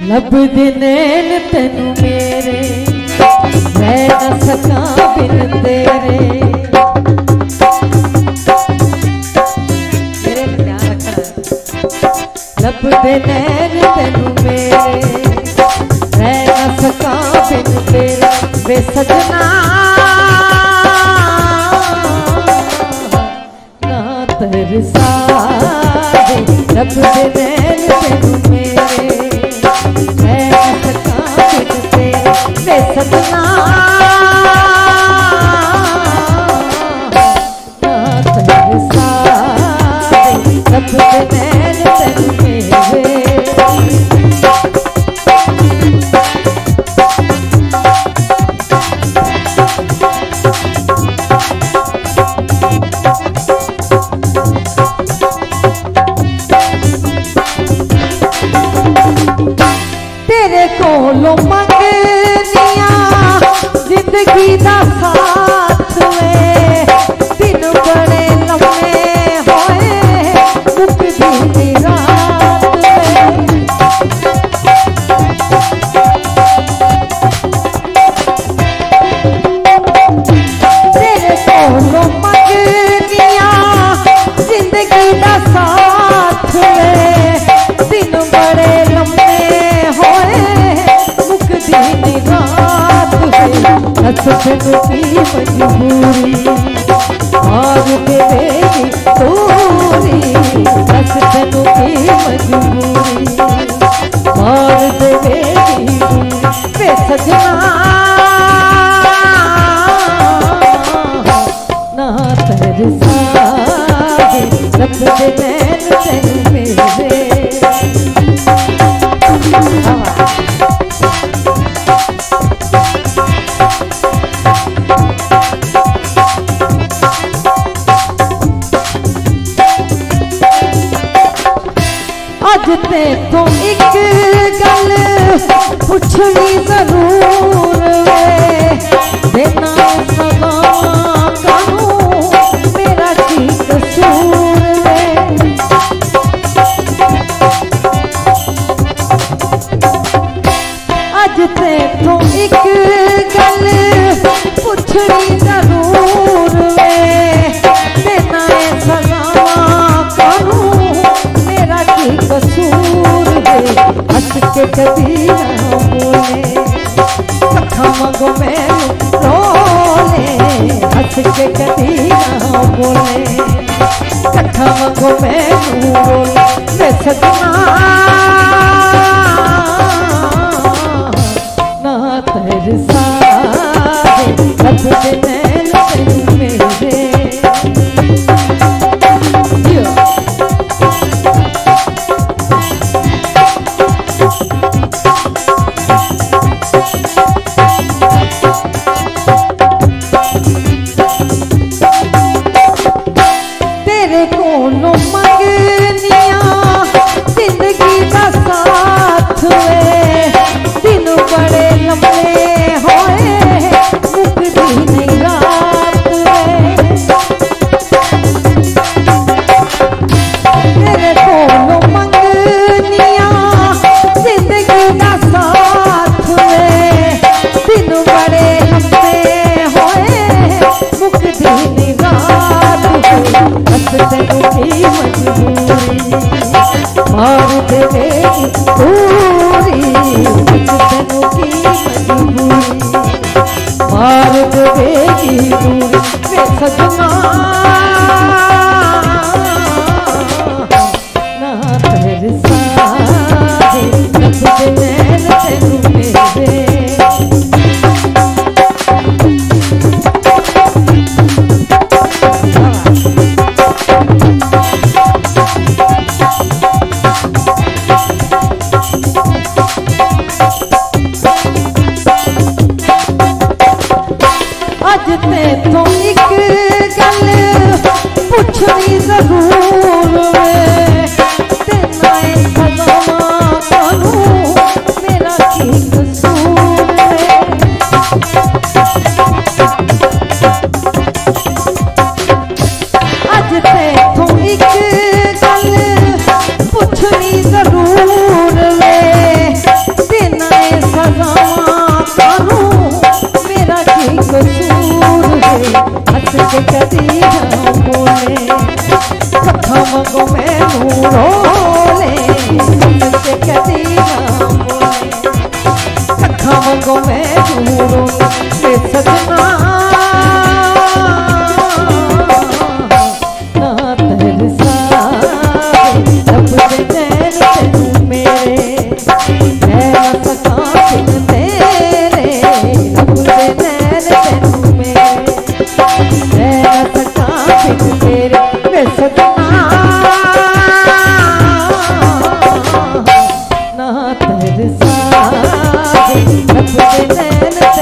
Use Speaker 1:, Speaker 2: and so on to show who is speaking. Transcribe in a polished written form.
Speaker 1: लब दिनैन तेनू मेरे रह न सका बिन तेरे। मेरे ध्यान रखना। लब दिनैन तेनू मेरे रह न सका बिन तेरे। वे सजना ना तरसा दे। लब दिनैन तेनू मेरे सजना ना तरसा दे। लब दिनैन तेनू मेरे। तेरे कोलों मंगनिया जिंदगी दा साथ वे। दिन बड़े लम्मे होए मुकदी दी रात वे। तेरे कोलों मंगनिया जिंदगी दा साथ वे। दिन बड़े लम्मे होए मुकदी दी रात वे। हस तेनू की मजबूरी और देवेगी दूरी। हस तेनू की मजबूरी और देवेगी दूरी। वे सजना ना तरसा दे। लब दिनैन तेनू मेरे। अज ते तो एक गल पुछनी जरूर वे। देना सदा कानू मेरा की कसूर वे। अज ते तो एक गल पुछनी जरूर वे। देना सदा कानू मेरा की कसूर है। हंस के कभी ना बोले कथा मंगो मैं रोले। हंस के कभी ना बोले कथा मंगो मैं रोले। वे सजना ना तरसा दे। लब दिनैन तेनू मेरे। तेरे कोलों मंगनिया जिंदगी दा साथ वे। दिन बड़े लम्बे होए मुकदी नहीं रात वे। तेरे कोलों मंगनिया जिंदगी दा साथ वे। दिन बड़े लम्बे होए मुकदी नहीं रात वे। हस तेनू की मजबूरी और देवेगी दूरी। हस तेनू की मजबूरी और देवेगी दूरी। वे सजना ना तरसा दे। लब दिनैन तेनू मेरे। अज ते तो एक गल नू रोले बच्चे कदी ना बोले अखा वांगो मैं दूरों वे सजना ना तरसा लब दे नैन तेनू मेरे मैं ना सका बिन तेरे लब दे नैन तेनू मेरे मैं ना सका बिन तेरे वे सजना ना तरसा लब दे नैन